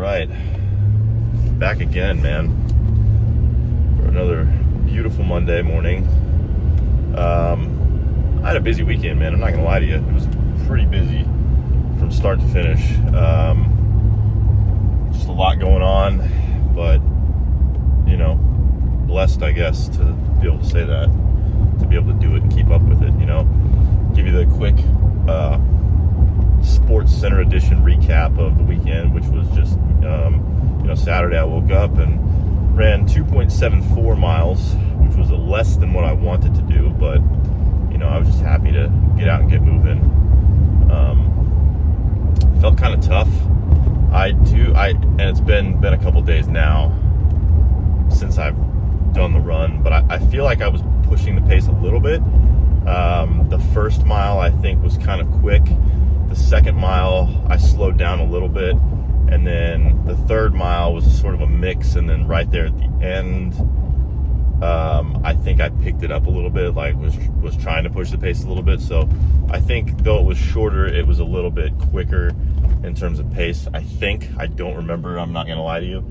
right, back again, man, for another beautiful Monday morning. I had a busy weekend, man. I'm not gonna lie to you. It was pretty busy from start to finish. Just a lot going on, but you know, blessed, I guess, to be able to say that, to be able to do it and keep up with it. You know, give you the quick Sports Center edition recap of the weekend, which was just Saturday. I woke up and ran 2.74 miles, which was less than what I wanted to do, but I was just happy to get out and get moving. Felt kind of tough. And it's been a couple days now since I've done the run, but I feel like I was pushing the pace a little bit. The first mile I think was kind of quick. The second mile I slowed down a little bit, and then the third mile was sort of a mix, and then right there at the end, I think I picked it up a little bit, like was trying to push the pace a little bit. So I think though it was shorter, it was a little bit quicker in terms of pace. I don't remember, I'm not gonna lie to you,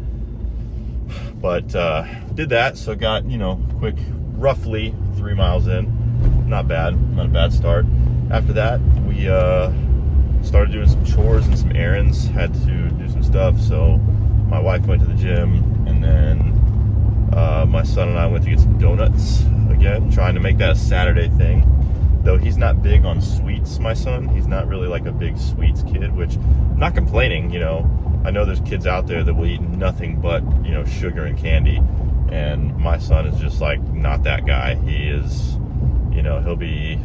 but did that. So got quick, roughly 3 miles in. Not a bad start. After that, we started doing some chores and some errands. Had to do some stuff, so my wife went to the gym, and then my son and I went to get some donuts again, trying to make that a Saturday thing. Though he's not big on sweets, my son. He's not really like a big sweets kid, which I'm not complaining. I know there's kids out there that will eat nothing but sugar and candy, and my son is just like not that guy. He is, he'll be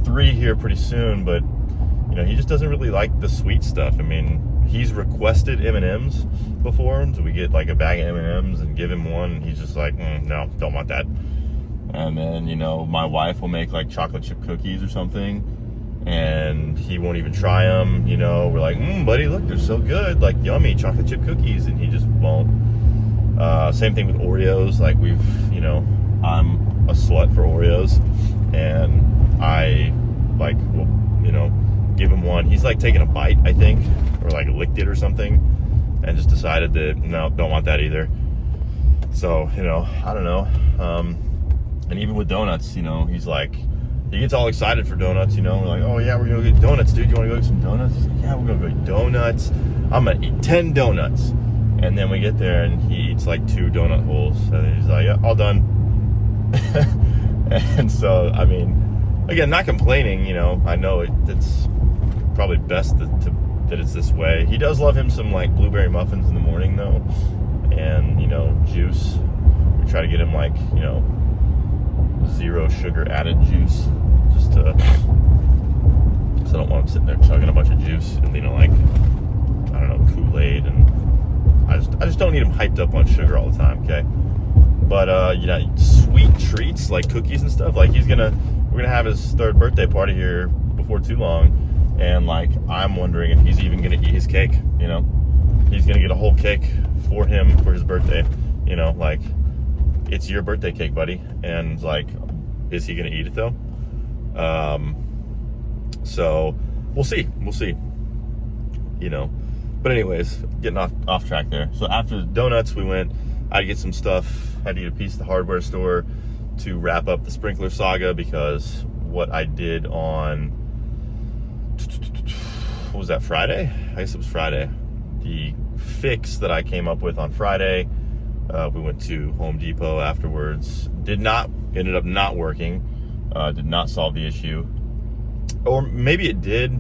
3 here pretty soon, but he just doesn't really like the sweet stuff. I mean, he's requested M&Ms before, so we get like a bag of M&Ms and give him one, and he's just like, no, don't want that. And then my wife will make like chocolate chip cookies or something, and he won't even try them. We're like, buddy, look, they're so good, like yummy chocolate chip cookies, and he just won't. Same thing with Oreos. Like I'm a slut for Oreos, and I will give him one. He's like taking a bite, I think, or like licked it or something, and just decided that no, don't want that either. So I don't know. And even with donuts, he's like, he gets all excited for donuts. We're like, oh yeah, we're gonna go get donuts, dude. You want to go get some donuts? He's like, yeah, we're gonna go get donuts. I'm gonna eat 10 donuts. And then we get there and he eats like 2 donut holes, and he's like, yeah, all done. And so, I mean, again, not complaining. I know it's probably best that it's this way. He does love him some like blueberry muffins in the morning though, and juice. We try to get him like 0 sugar added juice, just to, because I don't want him sitting there chugging a bunch of juice and like, I don't know, Kool-Aid, and I just don't need him hyped up on sugar all the time. Okay, but sweet treats like cookies and stuff, like we're gonna have his 3rd birthday party here before too long. And like, I'm wondering if he's even gonna eat his cake. He's gonna get a whole cake for him for his birthday. Like, it's your birthday cake, buddy. And like, is he gonna eat it though? So we'll see. But anyways, getting off track there. So after the donuts, we went. I had to get some stuff. Had to get a piece of the hardware store to wrap up the sprinkler saga, because what I did on, what was that, Friday? I guess it was Friday. The fix that I came up with on Friday, we went to Home Depot afterwards. Ended up not working. Did not solve the issue. Or maybe it did.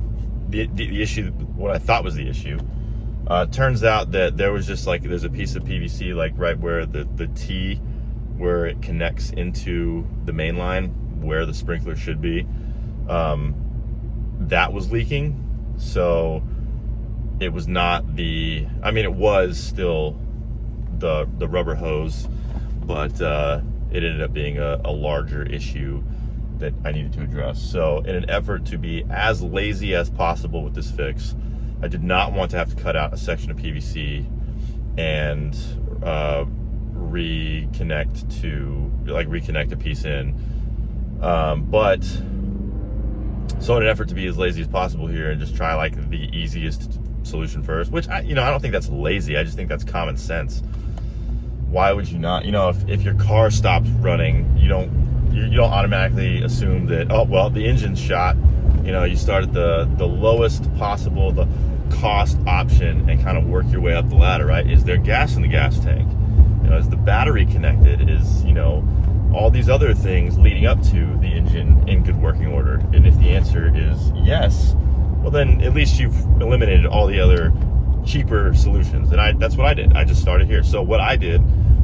The issue, what I thought was the issue, turns out that there was just like, there's a piece of PVC like right where the T, where it connects into the main line where the sprinkler should be, that was leaking. So it was not it was still the rubber hose, but it ended up being a larger issue that I needed to address. So in an effort to be as lazy as possible with this fix, I did not want to have to cut out a section of PVC and reconnect a piece in. So in an effort to be as lazy as possible here and just try like the easiest solution first, which I don't think that's lazy. I just think that's common sense. Why would you not? If your car stops running, you don't automatically assume that, oh, well, the engine's shot. You start at the lowest possible, the cost option, and kind of work your way up the ladder, right? Is there gas in the gas tank? Is the battery connected? Is, all these other things leading up to the engine in good working order? And if the answer is yes, well, then at least you've eliminated all the other cheaper solutions. And that's what I did. I just started here. So what I did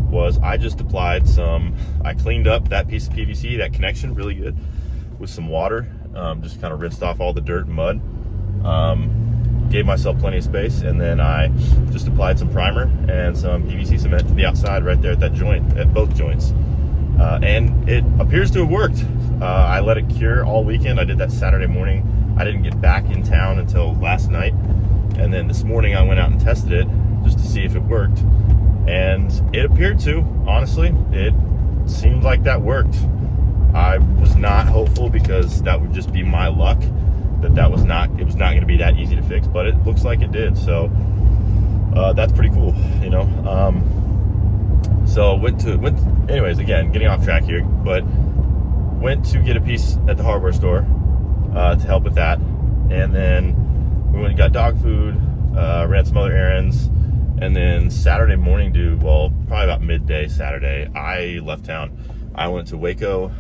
was I just applied I cleaned up that piece of PVC, that connection really good with some water. Just kind of rinsed off all the dirt and mud. Gave myself plenty of space, and then I just applied some primer and some PVC cement to the outside right there at that joint, at both joints. And it appears to have worked. I let it cure all weekend. I did that Saturday morning. I didn't get back in town until last night. And then this morning I went out and tested it just to see if it worked. And it appeared to, honestly. It seemed like that worked. I was not hopeful because that would just be my luck. It was not going to be that easy to fix, but it looks like it did. So that's pretty cool, So anyways, again, getting off track here, but went to get a piece at the hardware store to help with that. And then we went and got dog food, ran some other errands. And then Saturday morning, probably about midday Saturday, I left town. I went to Waco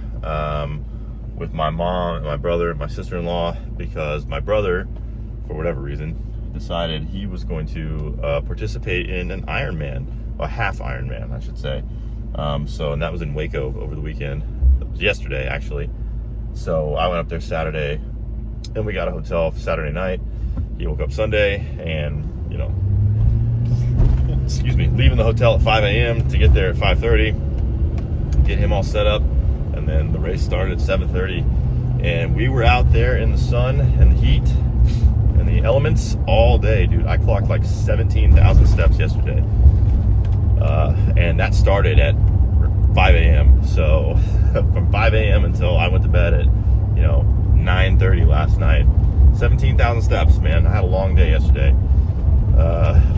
with my mom and my brother and my sister-in-law, because my brother, for whatever reason, decided he was going to participate in an Ironman, a half Ironman, I should say. And that was in Waco over the weekend. It was yesterday, actually. So I went up there Saturday, and we got a hotel for Saturday night. He woke up Sunday, and leaving the hotel at 5 a.m. to get there at 5:30, get him all set up. And then the race started at 7:30, and we were out there in the sun and the heat and the elements all day, dude. I clocked like 17,000 steps yesterday, and that started at 5 a.m. So from 5 a.m. until I went to bed at 9:30 last night, 17,000 steps, man. I had a long day yesterday.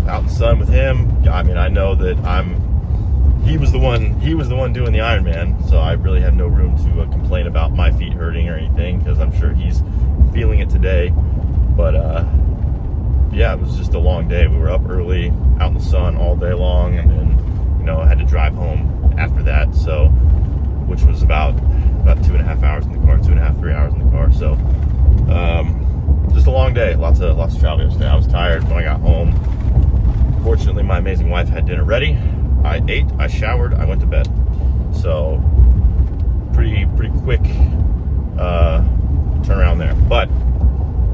Out in the sun with him. I mean, I know that he was the one doing the Ironman, so I really have no room to complain about my feet hurting or anything, because I'm sure he's feeling it today. But yeah, it was just a long day. We were up early, out in the sun all day long, and then I had to drive home after that, so which was about 2.5 hours in the car, 2.5, 3 hours in the car. So just a long day, lots of travel yesterday. I was tired when I got home. Fortunately, my amazing wife had dinner ready. I ate, I showered, I went to bed. So pretty quick turnaround there. But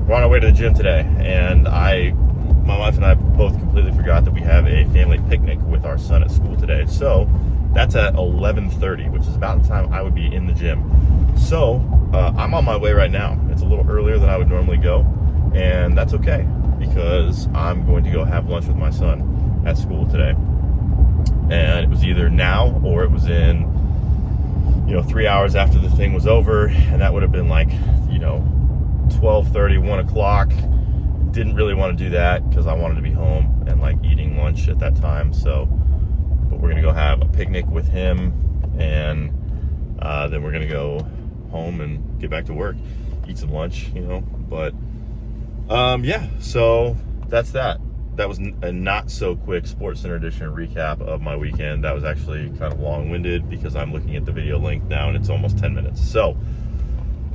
we're on our way to the gym today, and my wife and I both completely forgot that we have a family picnic with our son at school today. So that's at 11:30, which is about the time I would be in the gym. So I'm on my way right now. It's a little earlier than I would normally go, and that's okay, because I'm going to go have lunch with my son at school today. And it was either now or it was in 3 hours after the thing was over, and that would have been like 12:30, 1 o'clock. Didn't really want to do that because I wanted to be home and like eating lunch at that time. So but we're gonna go have a picnic with him, and then we're gonna go home and get back to work, eat some lunch, but yeah, so that's that was a not so quick Sports Center edition recap of my weekend. That was actually kind of long-winded because I'm looking at the video link now and it's almost 10 minutes. So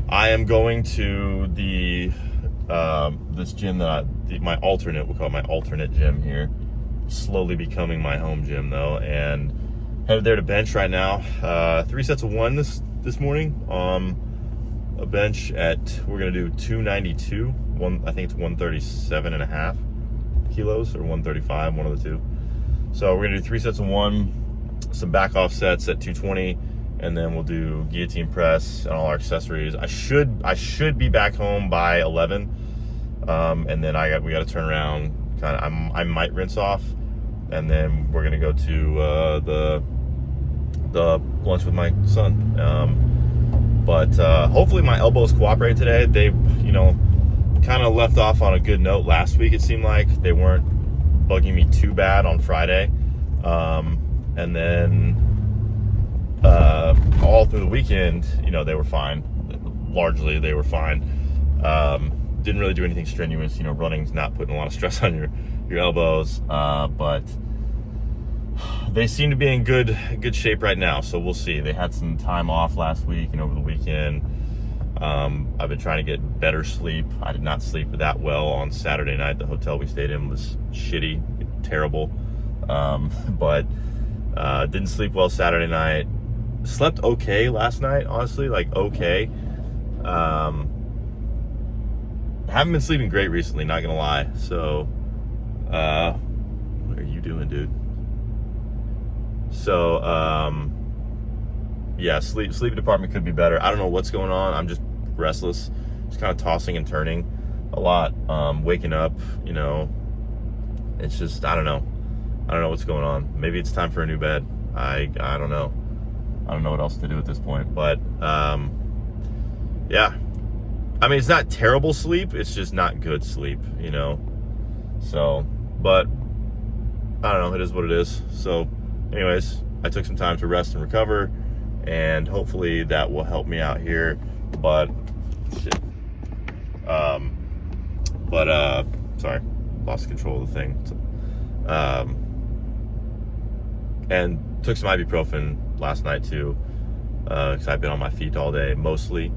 I am going to this gym that we'll call it my alternate gym here, slowly becoming my home gym though, and headed there to bench right now. 3 sets of 1 this morning. A bench we're gonna do 292. I think it's 137.5 kilos or 135, one of the two. So we're gonna do 3 sets of 1, some back off sets at 220, and then we'll do guillotine press and all our accessories. I should be back home by 11, and then we got to turn around. I might rinse off, and then we're gonna go to the lunch with my son. But hopefully my elbows cooperate today. They, kind of left off on a good note last week. It seemed like they weren't bugging me too bad on Friday. And then all through the weekend, you know, they were fine. Largely, they were fine. Didn't really do anything strenuous. You know, running's not putting a lot of stress on your elbows. But they seem to be in good shape right now. So we'll see. They had some time off last week and over the weekend. I've been trying to get better sleep. I did not sleep that well on Saturday night. The hotel we stayed in was shitty, terrible. But didn't sleep well Saturday night. Slept okay last night, honestly, like okay. Haven't been sleeping great recently, not gonna lie. So, what are you doing, dude? So, yeah, sleep department could be better. I don't know what's going on. I'm just restless, just kind of tossing and turning a lot. Waking up, you know, it's just, I don't know what's going on. Maybe it's time for a new bed. I don't know. I don't know what else to do at this point, but yeah. I mean, it's not terrible sleep. It's just not good sleep, you know. So, but I don't know. It is what it is. So, anyways, I took some time to rest and recover, and hopefully that will help me out here. But shit. Sorry, lost control of the thing. And took some ibuprofen last night too, because I've been on my feet all day mostly,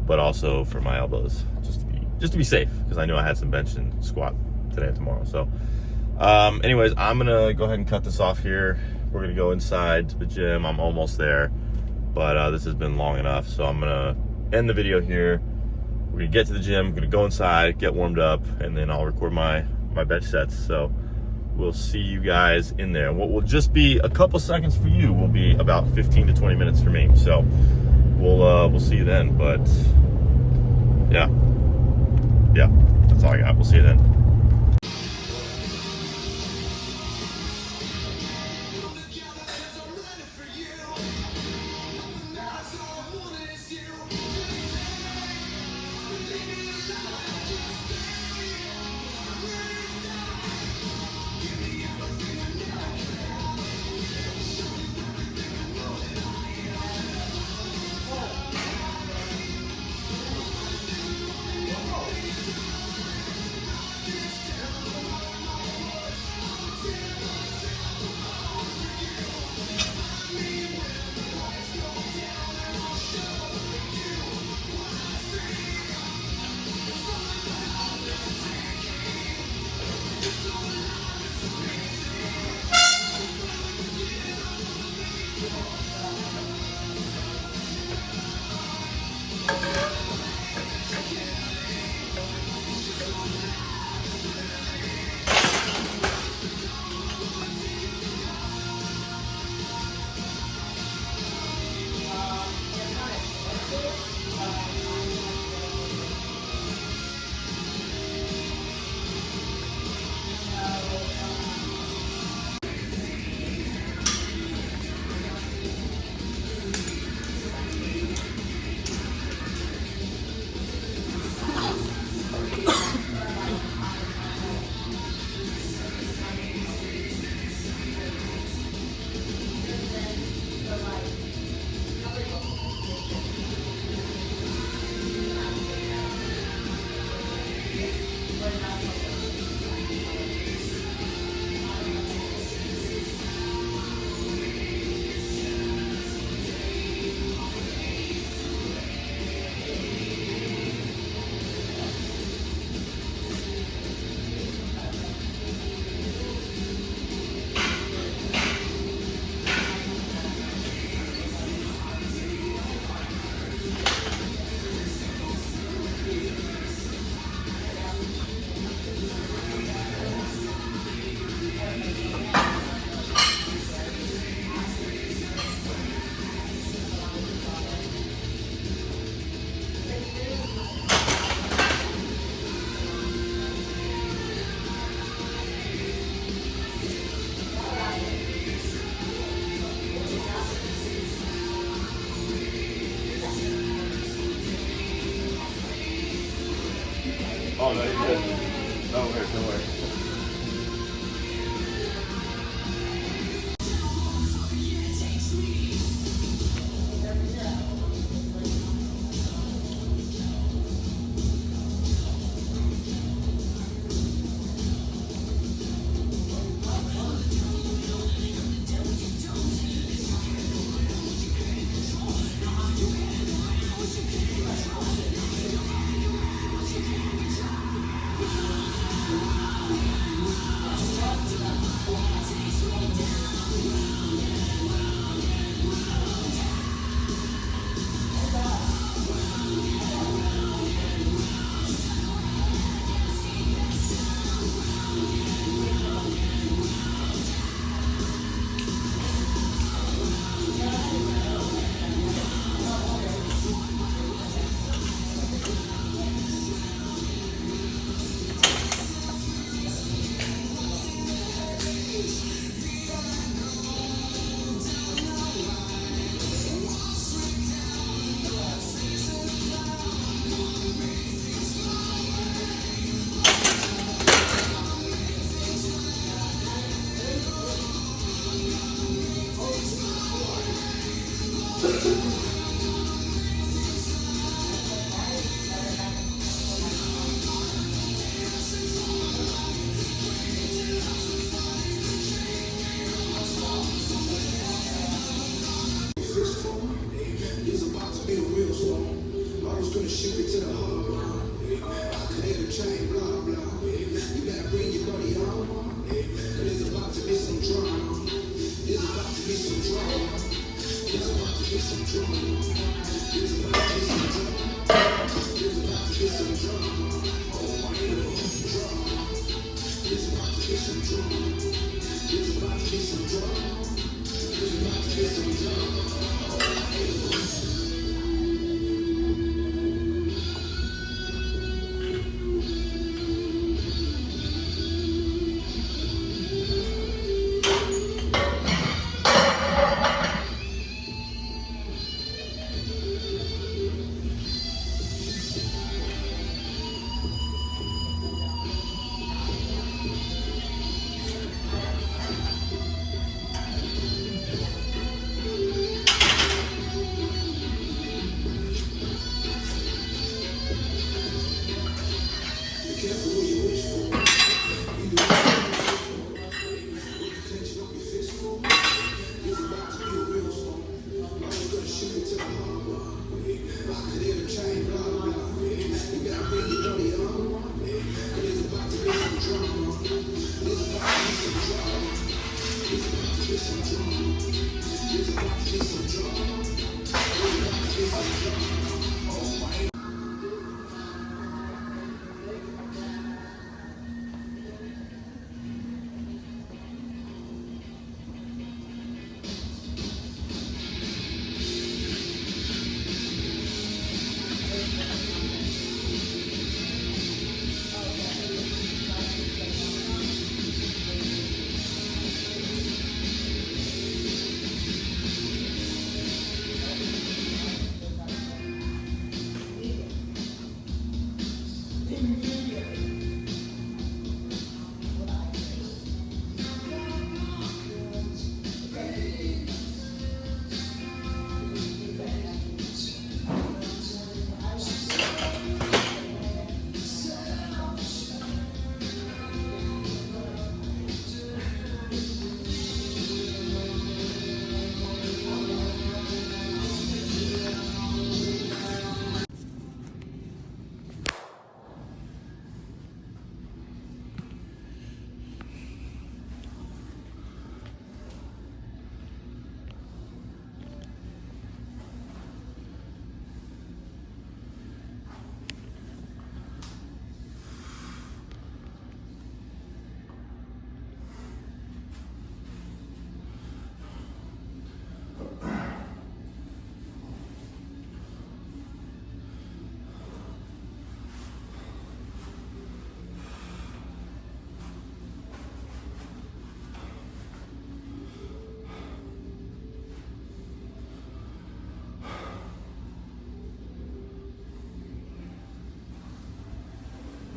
but also for my elbows, just to be safe, because I knew I had some bench and squat today and tomorrow. So anyways, I'm gonna go ahead and cut this off here. We're gonna go inside to the gym. I'm almost there, but this has been long enough, so I'm gonna end the video here. We're gonna get to the gym, I'm gonna go inside, get warmed up, and then I'll record my bench sets. So we'll see you guys in there. What will just be a couple seconds for you will be about 15 to 20 minutes for me. So we'll see you then. But yeah, that's all I got. We'll see you then.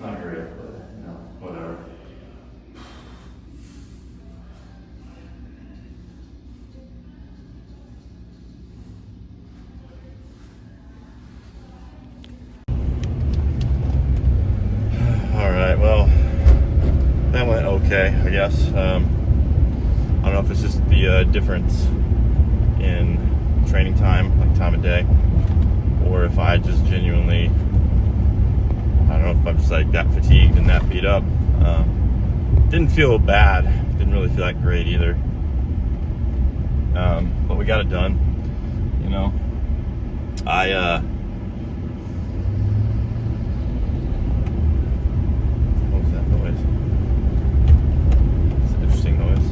Not great, but you know, whatever. All right, well, that went okay, I guess. I don't know if it's just the difference in training time, like time of day, or if I just genuinely, I don't know if I'm just like that fatigued and that beat up. Didn't feel bad. Didn't really feel that great either. But we got it done. You know, what was that noise? It's an interesting noise.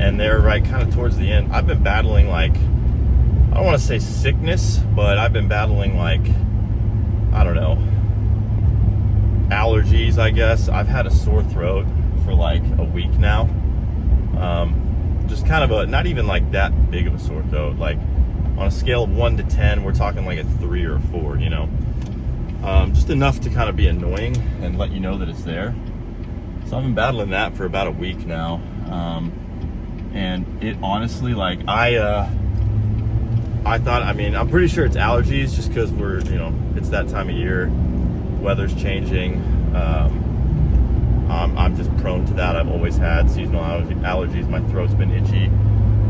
And they're right kind of towards the end. I've been battling like, I don't want to say sickness, but I've been battling like, I don't know, allergies, I guess. I've had a sore throat for like a week now. Just kind of a, not even like that big of a sore throat. Like on a scale of 1 to 10, we're talking like a 3 or a 4, you know. Just enough to kind of be annoying and let you know that it's there. So I've been battling that for about a week now. And it honestly, like, I thought, I mean, I'm pretty sure it's allergies just because we're, you know, it's that time of year, weather's changing. I'm just prone to that. I've always had seasonal allergies. My throat's been itchy,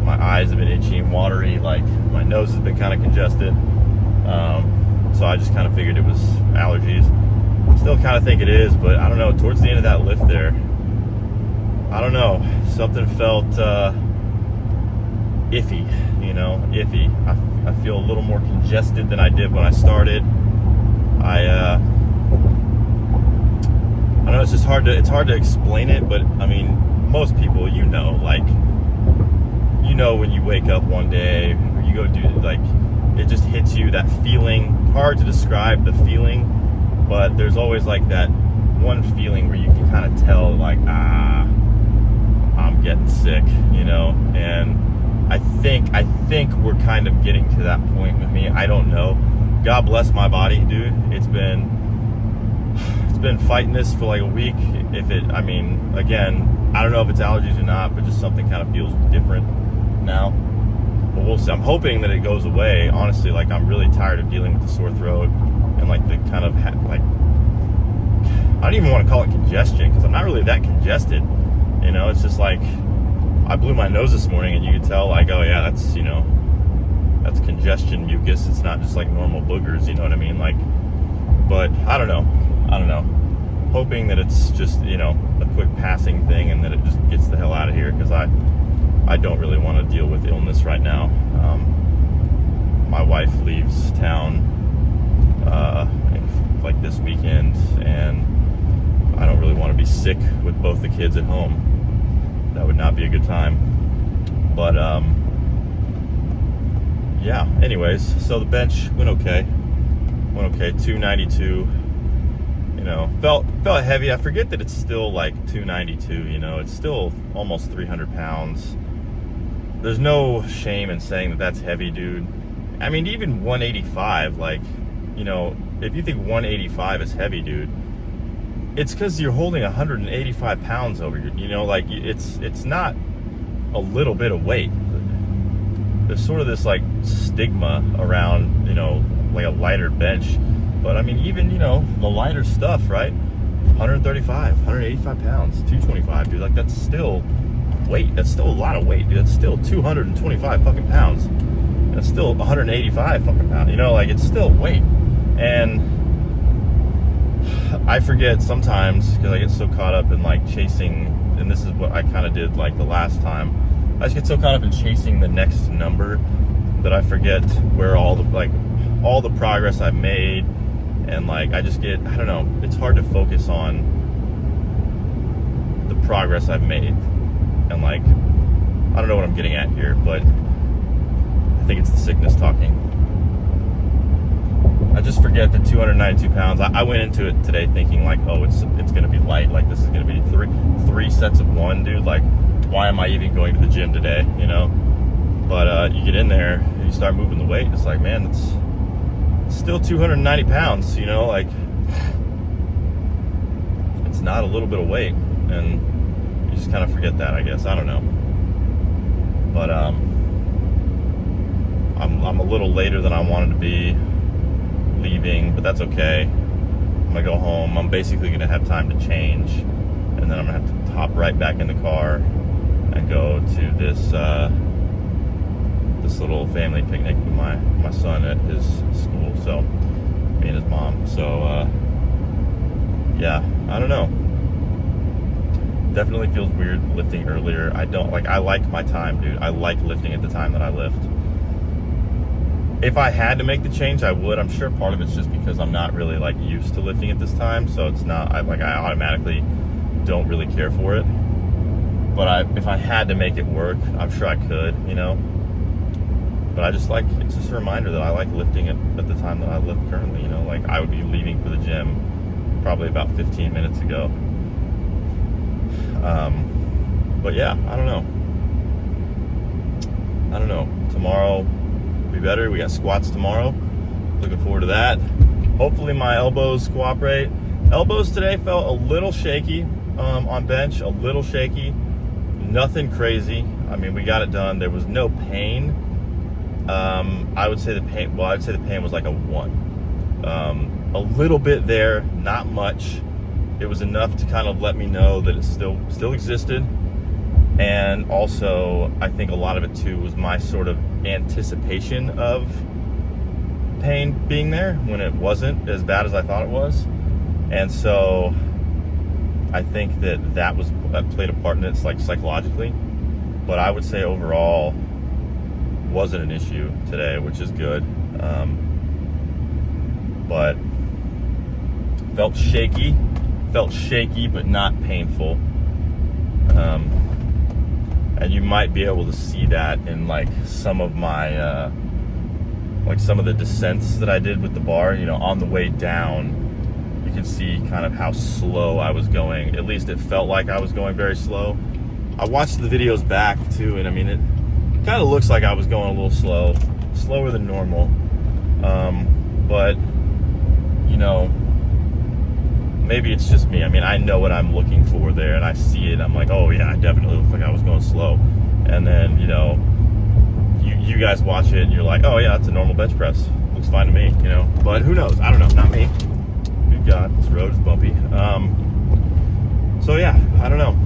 my eyes have been itchy and watery, like my nose has been kind of congested. So I just kind of figured it was allergies. Still kind of think it is, but I don't know, towards the end of that lift there, I don't know, something felt iffy, iffy. I feel a little more congested than I did when I started. I know it's hard to explain it, but I mean, most people, when you wake up one day or you go do, like, it just hits you, that feeling. Hard to describe the feeling, but there's always like that one feeling where you can kind of tell, like, I'm getting sick, and I think we're kind of getting to that point with me. I don't know. God bless my body, dude. It's been fighting this for like a week. Again, I don't know if it's allergies or not, but just something kind of feels different now. But we'll see. I'm hoping that it goes away. Honestly, like, I'm really tired of dealing with the sore throat and like the kind of I don't even want to call it congestion, because I'm not really that congested. It's just like, I blew my nose this morning and you could tell, like, oh yeah, that's congestion mucus. It's not just like normal boogers, you know what I mean? Like, but I don't know. Hoping that it's just, a quick passing thing and that it just gets the hell out of here, because I don't really want to deal with illness right now. My wife leaves town like this weekend, and I don't really want to be sick with both the kids at home. That would not be a good time. But yeah, anyways, so the bench went okay, 292. Felt heavy. I forget that it's still like 292. It's still almost 300 pounds. There's no shame in saying that that's heavy, dude. I mean, even 185, like, if you think 185 is heavy, dude, it's because you're holding 185 pounds over your, like, it's not a little bit of weight. There's sort of this like stigma around, like a lighter bench. But I mean, even, the lighter stuff, right? 135, 185 pounds, 225, dude. Like, that's still weight. That's still a lot of weight, dude. That's still 225 fucking pounds. That's still 185 fucking pounds. Like, it's still weight. And I forget sometimes, because I get so caught up in like chasing, and this is what I kind of did like the last time. I just get so caught up in chasing the next number that I forget where all the progress I've made. And like, I don't know, it's hard to focus on the progress I've made. And like, I don't know what I'm getting at here, but I think it's the sickness talking. I just forget that 292 pounds. I went into it today thinking like, oh, it's going to be light. Like, this is going to be three sets of one, dude. Like, why am I even going to the gym today? But you get in there and you start moving the weight. It's like, man, it's still 290 pounds, like, it's not a little bit of weight, and you just kind of forget that, I guess. I don't know. But I'm a little later than I wanted to be leaving, but that's okay. I'm gonna go home. I'm basically gonna have time to change, and then I'm gonna have to hop right back in the car and go to this little family picnic with my son at his school, so me and his mom. So yeah, I don't know. Definitely feels weird lifting earlier. I like my time, dude. I like lifting at the time that I lift. If I had to make the change, I would. I'm sure part of it's just because I'm not really like used to lifting at this time, so it's not, I automatically don't really care for it. But if I had to make it work, I'm sure I could, But I just it's just a reminder that I like lifting at the time that I lift currently, Like, I would be leaving for the gym probably about 15 minutes ago. But yeah, I don't know. Tomorrow will be better. We got squats tomorrow. Looking forward to that. Hopefully my elbows cooperate. Elbows today felt a little shaky on bench, a little shaky. Nothing crazy. I mean, we got it done. There was no pain. I would say the pain was like a 1. A little bit there, not much. It was enough to kind of let me know that it still existed. And also, I think a lot of it too was my sort of anticipation of pain being there when it wasn't as bad as I thought it was. And so I think that played a part in it, like, psychologically. But I would say overall, wasn't an issue today, which is good. But felt shaky, but not painful. And you might be able to see that in like some of my, like some of the descents that I did with the bar, you know, on the way down. You can see kind of how slow I was going. At least it felt like I was going very slow. I watched the videos back too, and I mean, it kind of looks like I was going a little slower than normal. But, you know, maybe it's just me. I mean, I know what I'm looking for there, and I see it. I'm like, oh yeah, I definitely look like I was going slow. And then, you know, you guys watch it, and you're like, oh yeah, that's a normal bench press. Looks fine to me, you know. But who knows? I don't know. Not me. Good God, this road is bumpy. So yeah, I don't know.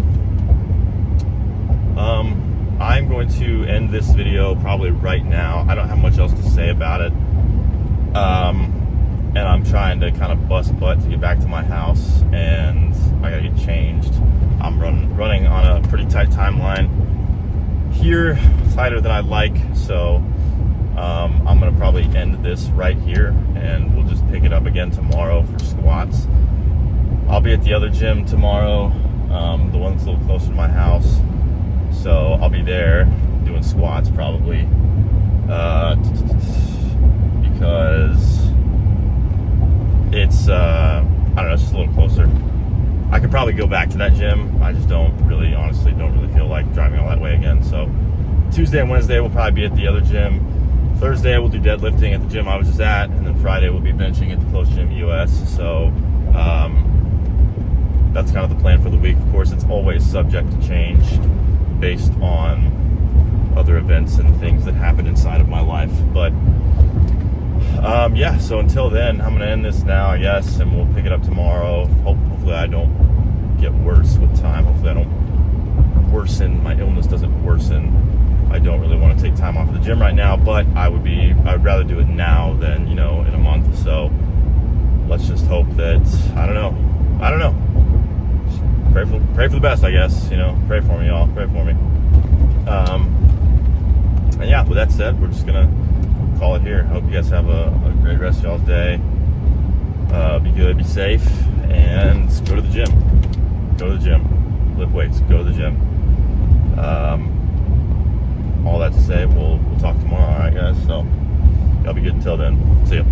I'm going to end this video probably right now. I don't have much else to say about it. And I'm trying to kind of bust butt to get back to my house, and I gotta get changed. I'm running on a pretty tight timeline here, tighter than I'd like, so I'm gonna probably end this right here, and we'll just pick it up again tomorrow for squats. I'll be at the other gym tomorrow, the one that's a little closer to my house, so I'll be there doing squats probably, because it's I don't know, it's just a little closer. I could probably go back to that gym. I just honestly don't really feel like driving all that way again. So Tuesday and Wednesday we'll probably be at the other gym. Thursday we'll do deadlifting at the gym I was just at, and then Friday we'll be benching at the Close Gym US. So that's kind of the plan for the week. Of course, it's always subject to change based on other events and things that happen inside of my life. But yeah, so until then, I'm gonna end this now, I guess, and we'll pick it up tomorrow. Hopefully I don't get worse with time. Hopefully I don't worsen, my illness doesn't worsen. I don't really want to take time off of the gym right now, but I'd rather do it now than, you know, in a month. So let's just hope that, I don't know. Just pray for the best, I guess, you know. Pray for me, y'all. Pray for me. And yeah, with that said, we're just gonna call it here. Hope you guys have a great rest of y'all's day. Be good, be safe, and go to the gym. Lift weights, go to the gym. All that to say, we'll talk tomorrow, alright guys? So, y'all be good until then. See ya.